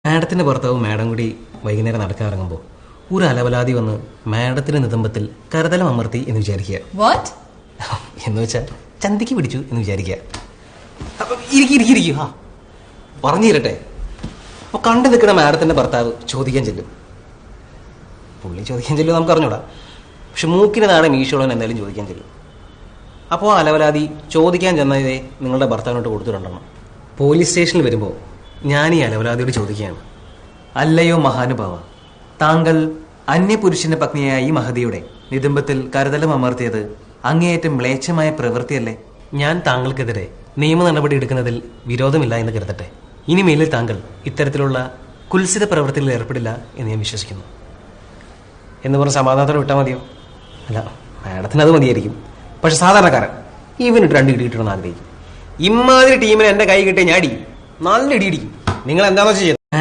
മാഡത്തിന്റെ ഭർത്താവും മാഡം കൂടി വൈകുന്നേരം നടക്കാൻ ഇറങ്ങുമ്പോൾ ഒരു അലവലാതി വന്ന് മാഡത്തിന്റെ നിതംബത്തിൽ കരുതലം അമർത്തി എന്ന് വിചാരിക്കുക. എന്ന് വെച്ചാൽ ചന്തിക്ക് പിടിച്ചു എന്ന് വിചാരിക്കുക. ഇരിക്കും പറഞ്ഞു തരട്ടെ. അപ്പൊ കണ്ടു നിൽക്കുന്ന മാഡത്തിന്റെ ഭർത്താവ് ചോദിക്കാൻ ചെല്ലും. പുള്ളി ചോദിക്കാൻ ചെല്ലും നമുക്ക് അറിഞ്ഞൂടാ. പക്ഷെ മൂക്കിന് നാളെ മീശോളൻ എന്തായാലും ചോദിക്കാൻ ചെല്ലും. അപ്പോൾ അലവലാതി ചോദിക്കാൻ ചെന്നതേ നിങ്ങളുടെ ഭർത്താവിനോട്ട് കൊടുത്തിട്ടുണ്ടെണ്ണം. പോലീസ് സ്റ്റേഷനിൽ വരുമ്പോൾ ഞാൻ ഈ അലവലാതിയോട് ചോദിക്കുകയാണ്, അല്ലയോ മഹാനുഭാവ, താങ്കൾ അന്യപുരുഷന്റെ പത്നിയായ ഈ മഹതിയുടെ നിതംബത്തിൽ കരുതലം അമർത്തിയത് അങ്ങേയറ്റം മ്ലേച്ഛമായ പ്രവൃത്തിയല്ലേ? ഞാൻ താങ്കൾക്കെതിരെ നിയമ നടപടി എടുക്കുന്നതിൽ വിരോധമില്ല എന്ന് കരുതട്ടെ. ഇനി മേലിൽ താങ്കൾ ഇത്തരത്തിലുള്ള കുൽസിത പ്രവൃത്തികളിൽ ഏർപ്പെടില്ല എന്ന് ഞാൻ വിശ്വസിക്കുന്നു എന്ന് പറഞ്ഞ് സമാധാനത്തോടെ വിട്ടാൽ മതിയോ? അല്ല, മാഡത്തിന് അത് മതിയായിരിക്കും. പക്ഷെ സാധാരണക്കാരൻ ഇവനിട്ട് 2 ഇടി കിട്ടണമെന്ന് ആഗ്രഹിക്കും. ഇമാതിരി ടീമിന് എൻ്റെ കൈ കിട്ടിയ ഞാൻ അടി നല്ല ഇടി ഇടിക്കും. നിങ്ങൾ എന്താണെന്ന് വെച്ചാൽ